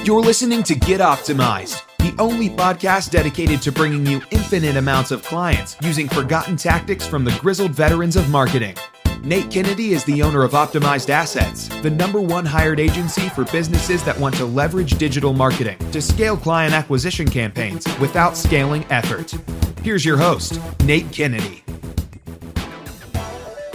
You're listening to Get Optimized, the only podcast dedicated to bringing you infinite amounts of clients using forgotten tactics from the grizzled veterans of marketing. Nate Kennedy is the owner of Optimized Assets, the #1 hired agency for businesses that want to leverage digital marketing to scale client acquisition campaigns without scaling effort. Here's your host, Nate Kennedy.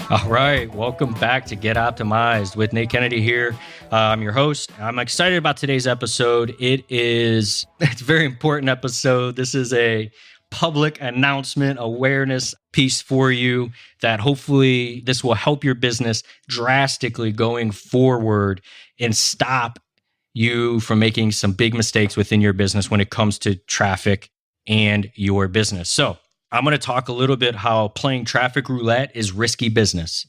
All right, welcome back to Get Optimized with Nate Kennedy here. I'm your host. I'm excited about today's episode. It's a very important episode. This is a public announcement awareness piece for you that hopefully this will help your business drastically going forward and stop you from making some big mistakes within your business when it comes to traffic and your business. So I'm going to talk a little bit how playing traffic roulette is risky business,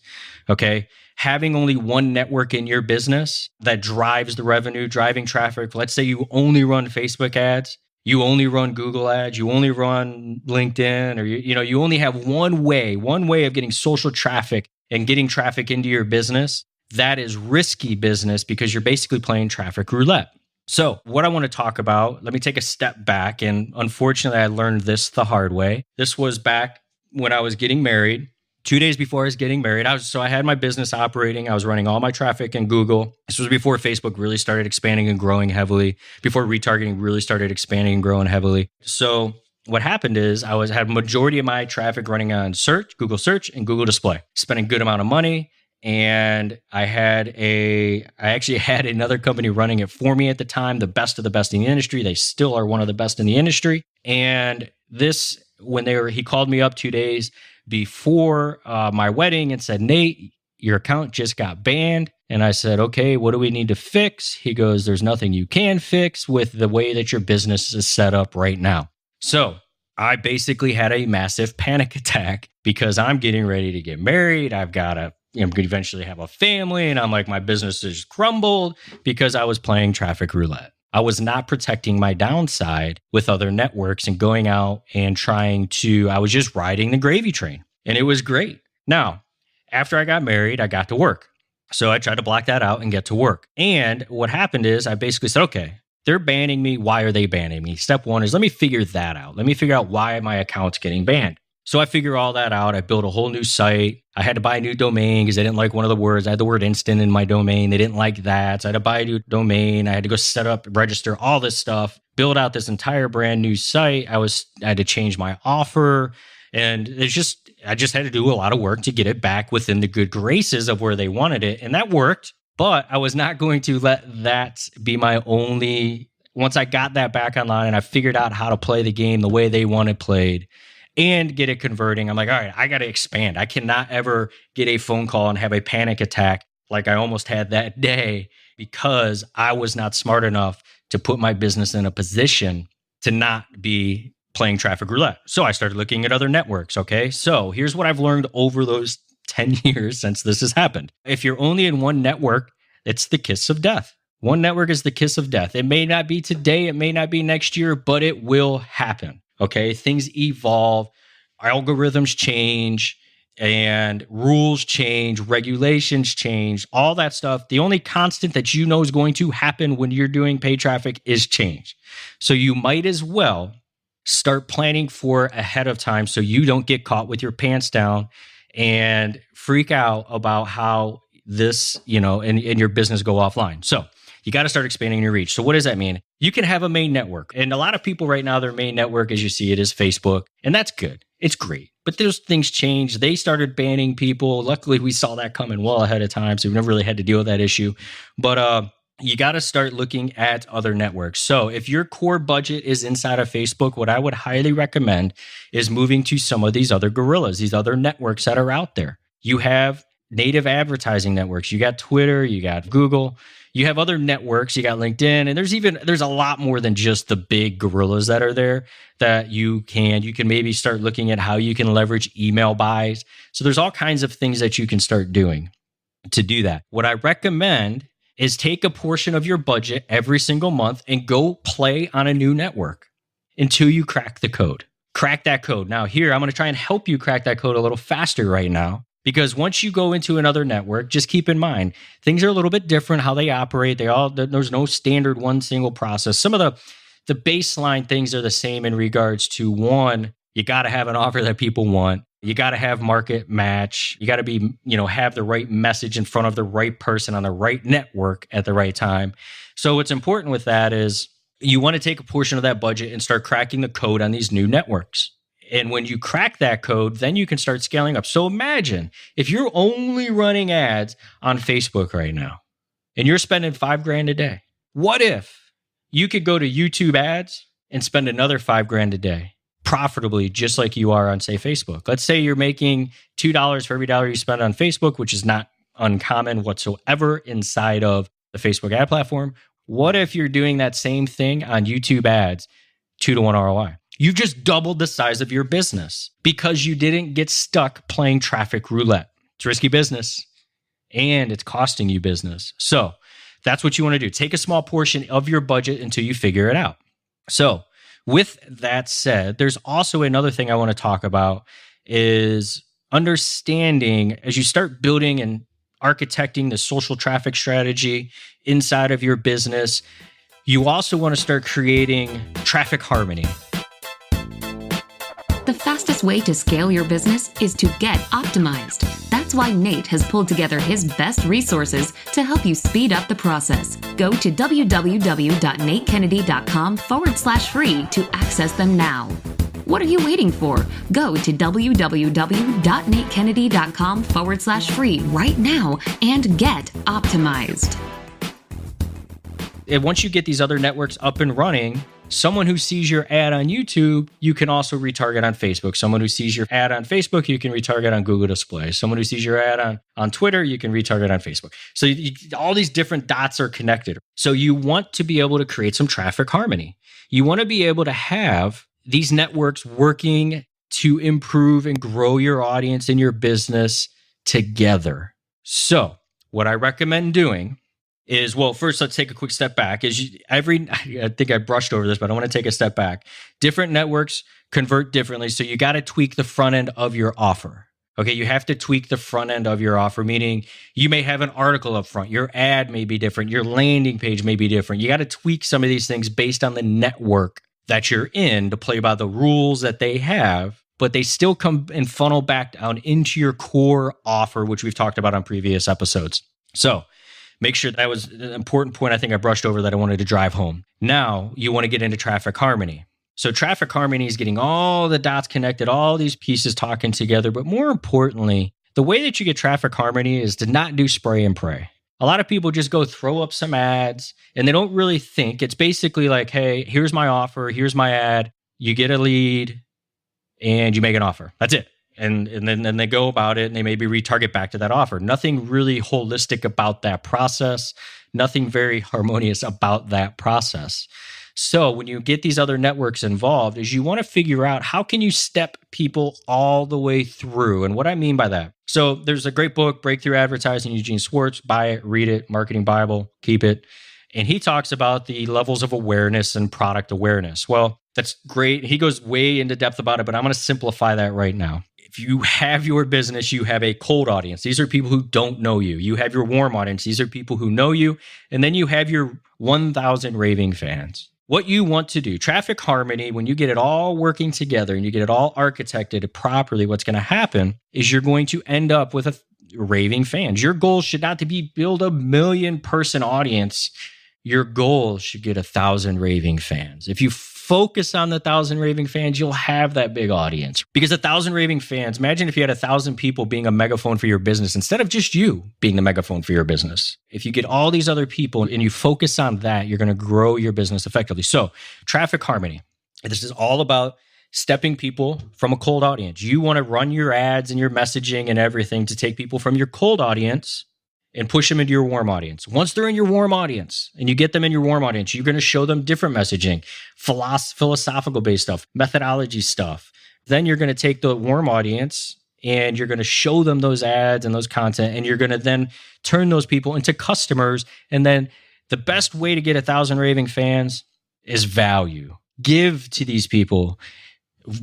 okay? Having only one network in your business that drives the revenue, driving traffic. Let's say you only run Facebook ads, you only run Google ads, you only run LinkedIn, or you only have one way of getting social traffic and getting traffic into your business. That is risky business because you're basically playing traffic roulette. So what I want to talk about, let me take a step back. And unfortunately, I learned this the hard way. This was back when I was getting married, 2 days before I was getting married. I had my business operating. I was running all my traffic in Google. This was before Facebook really started expanding and growing heavily, before retargeting really started expanding and growing heavily. So what happened is I had majority of my traffic running on search, Google search and Google display, spending a good amount of money. And I actually had another company running it for me at the time, the best of the best in the industry. They still are one of the best in the industry. And he called me up 2 days before my wedding and said, "Nate, your account just got banned." And I said, "Okay, what do we need to fix?" He goes, "There's nothing you can fix with the way that your business is set up right now." So I basically had a massive panic attack because I'm getting ready to get married. I'm going to eventually have a family. And I'm like, my business has crumbled because I was playing traffic roulette. I was not protecting my downside with other networks and going out and I was just riding the gravy train. And it was great. Now, after I got married, I got to work. So I tried to block that out and get to work. And what happened is I basically said, okay, they're banning me. Why are they banning me? Step one is let me figure that out. Let me figure out why my account's getting banned. So I figure all that out. I built a whole new site. I had to buy a new domain because they didn't like one of the words. I had the word instant in my domain. They didn't like that. So I had to buy a new domain. I had to go set up, register all this stuff, build out this entire brand new site. I had to change my offer. And I just had to do a lot of work to get it back within the good graces of where they wanted it. And that worked. But I was not going to let that be my only. Once I got that back online and I figured out how to play the game the way they wanted played, and get it converting, I'm like, all right, I got to expand. I cannot ever get a phone call and have a panic attack like I almost had that day because I was not smart enough to put my business in a position to not be playing traffic roulette. So I started looking at other networks, okay? So here's what I've learned over those 10 years since this has happened. If you're only in one network, it's the kiss of death. One network is the kiss of death. It may not be today, it may not be next year, but it will happen. Okay, things evolve, algorithms change, and rules change, regulations change, all that stuff. The only constant that you know is going to happen when you're doing paid traffic is change. So you might as well start planning for ahead of time so you don't get caught with your pants down and freak out about how this, and your business go offline. So you got to start expanding your reach. So what does that mean? You can have a main network. And a lot of people right now, their main network, as you see it, is Facebook. And that's good. It's great. But those things change. They started banning people. Luckily, we saw that coming well ahead of time. So we've never really had to deal with that issue. But you got to start looking at other networks. So if your core budget is inside of Facebook, what I would highly recommend is moving to some of these other gorillas, these other networks that are out there. You have native advertising networks. You got Twitter, you got Google, you have other networks, you got LinkedIn, and there's a lot more than just the big gorillas that are there that you can maybe start looking at how you can leverage email buys. So there's all kinds of things that you can start doing to do that. What I recommend is take a portion of your budget every single month and go play on a new network until you crack the code. Crack that code. Now here, I'm going to try and help you crack that code a little faster right now. Because once you go into another network, just keep in mind, things are a little bit different how they operate. There's no standard one single process. Some of the baseline things are the same in regards to one, you got to have an offer that people want. You got to have market match. You got to be, have the right message in front of the right person on the right network at the right time. So what's important with that is you want to take a portion of that budget and start cracking the code on these new networks. And when you crack that code, then you can start scaling up. So imagine if you're only running ads on Facebook right now and you're spending $5,000 a day. What if you could go to YouTube ads and spend another $5,000 a day profitably, just like you are on, say, Facebook? Let's say you're making $2 for every dollar you spend on Facebook, which is not uncommon whatsoever inside of the Facebook ad platform. What if you're doing that same thing on YouTube ads, 2-to-1 ROI? You've just doubled the size of your business because you didn't get stuck playing traffic roulette. It's risky business and it's costing you business. So that's what you want to do. Take a small portion of your budget until you figure it out. So with that said, there's also another thing I want to talk about is understanding as you start building and architecting the social traffic strategy inside of your business, you also want to start creating traffic harmony. The fastest way to scale your business is to get optimized. That's why Nate has pulled together his best resources to help you speed up the process. Go to www.natekennedy.com/free to access them now. What are you waiting for? Go to www.natekennedy.com/free right now and get optimized. And once you get these other networks up and running, someone who sees your ad on YouTube, you can also retarget on Facebook. Someone who sees your ad on Facebook, you can retarget on Google Display. Someone who sees your ad on Twitter, you can retarget on Facebook. So all these different dots are connected. So you want to be able to create some traffic harmony. You want to be able to have these networks working to improve and grow your audience and your business together. So what I recommend doing is, well, first let's take a quick step back. I think I brushed over this, but I want to take a step back. Different networks convert differently, so you got to tweak the front end of your offer. Okay, you have to tweak the front end of your offer, meaning you may have an article up front, your ad may be different, your landing page may be different. You got to tweak some of these things based on the network that you're in to play by the rules that they have, but they still come and funnel back down into your core offer, which we've talked about on previous episodes. So make sure that was an important point I think I brushed over that I wanted to drive home. Now you want to get into traffic harmony. So traffic harmony is getting all the dots connected, all these pieces talking together. But more importantly, the way that you get traffic harmony is to not do spray and pray. A lot of people just go throw up some ads and they don't really think. It's basically like, hey, here's my offer, here's my ad. You get a lead and you make an offer. That's it. And then they go about it and they maybe retarget back to that offer. Nothing really holistic about that process. Nothing very harmonious about that process. So when you get these other networks involved, is you want to figure out how can you step people all the way through. And what I mean by that. So there's a great book, Breakthrough Advertising, Eugene Schwartz. Buy it, read it, Marketing Bible, keep it. And he talks about the levels of awareness and product awareness. Well, that's great. He goes way into depth about it, but I'm going to simplify that right now. If you have your business, you have a cold audience. These are people who don't know you. You have your warm audience. These are people who know you. And then you have your 1,000 raving fans. What you want to do, traffic harmony, when you get it all working together and you get it all architected properly, what's going to happen is you're going to end up with a raving fans. Your goal should not to be build a 1 million person audience. Your goal should get 1,000 raving fans. If you focus on the 1,000 raving fans, you'll have that big audience. Because 1,000 raving fans, imagine if you had 1,000 people being a megaphone for your business instead of just you being the megaphone for your business. If you get all these other people and you focus on that, you're going to grow your business effectively. So traffic harmony. This is all about stepping people from a cold audience. You want to run your ads and your messaging and everything to take people from your cold audience and push them into your warm audience. Once they're in your warm audience and you get them in your warm audience, you're going to show them different messaging, philosophical-based stuff, methodology stuff. Then you're going to take the warm audience and you're going to show them those ads and those content, and you're going to then turn those people into customers. And then the best way to get 1,000 raving fans is value. Give to these people.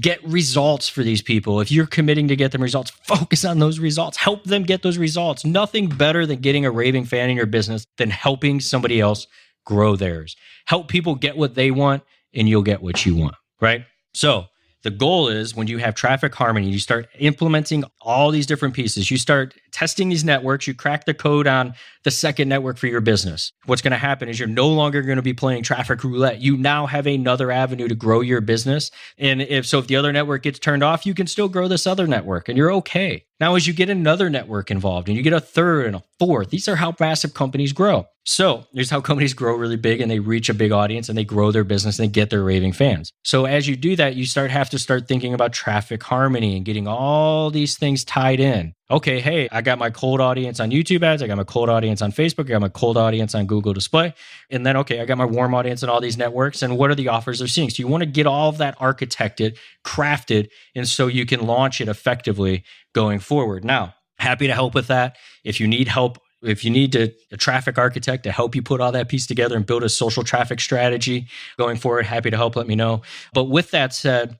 Get results for these people. If you're committing to get them results, focus on those results. Help them get those results. Nothing better than getting a raving fan in your business than helping somebody else grow theirs. Help people get what they want, and you'll get what you want, right? So the goal is when you have traffic harmony, you start implementing all these different pieces. You start testing these networks. You crack the code on the second network for your business. What's going to happen is you're no longer going to be playing traffic roulette. You now have another avenue to grow your business. And if the other network gets turned off, you can still grow this other network and you're okay. Now, as you get another network involved and you get a third and a fourth, these are how massive companies grow. So here's how companies grow really big and they reach a big audience and they grow their business and they get their raving fans. So as you do that, you have to start thinking about traffic harmony and getting all these things tied in. Okay, hey, I got my cold audience on YouTube ads. I got my cold audience on Facebook. I got my cold audience on Google Display. And then, okay, I got my warm audience in all these networks. And what are the offers they're seeing? So you want to get all of that architected, crafted, and so you can launch it effectively going forward. Now, happy to help with that. If you need help, if you need a traffic architect to help you put all that piece together and build a social traffic strategy going forward, happy to help, let me know. But with that said,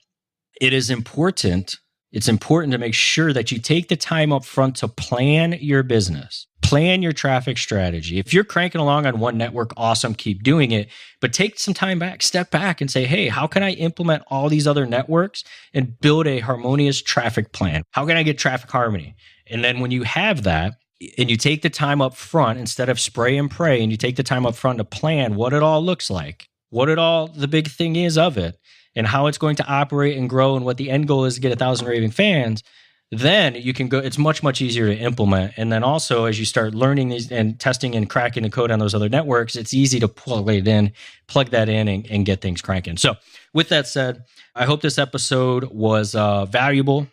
it's important to make sure that you take the time up front to plan your business, plan your traffic strategy. If you're cranking along on one network, awesome, keep doing it. But take some time back, step back and say, hey, how can I implement all these other networks and build a harmonious traffic plan? How can I get traffic harmony? And then when you have that, and you take the time up front instead of spray and pray, and you take the time up front to plan what it all looks like, the big thing is of it, and how it's going to operate and grow, and what the end goal is to get 1,000 raving fans, then you can go, it's much, much easier to implement. And then also, as you start learning these and testing and cracking the code on those other networks, it's easy to plug that in and get things cranking. So with that said, I hope this episode was valuable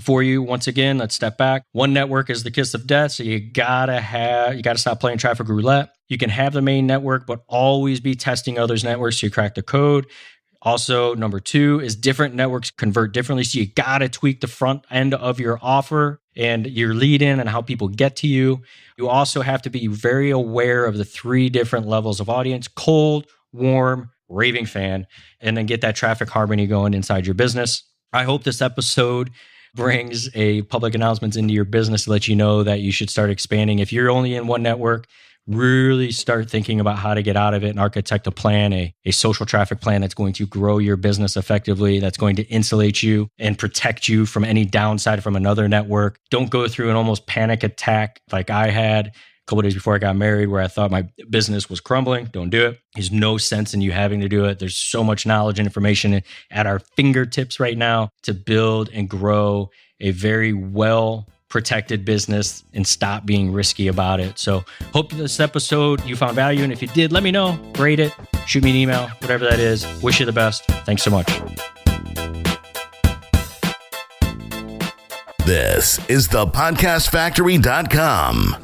for you. Once again, let's step back. One network is the kiss of death. So you gotta stop playing traffic roulette. You can have the main network, but always be testing others' networks so you crack the code. Also, number 2 is different networks convert differently. So you got to tweak the front end of your offer and your lead in and how people get to you. You also have to be very aware of the 3 different levels of audience: cold, warm, raving fan, and then get that traffic harmony going inside your business. I hope this episode brings a public announcements into your business to let you know that you should start expanding. If you're only in one network, really start thinking about how to get out of it and architect a plan, a social traffic plan that's going to grow your business effectively, that's going to insulate you and protect you from any downside from another network. Don't go through an almost panic attack like I had a couple of days before I got married where I thought my business was crumbling. Don't do it. There's no sense in you having to do it. There's so much knowledge and information at our fingertips right now to build and grow a very well protected business and stop being risky about it. So hope this episode you found value. And if you did, let me know, rate it, shoot me an email, whatever that is. Wish you the best. Thanks so much. This is thepodcastfactory.com.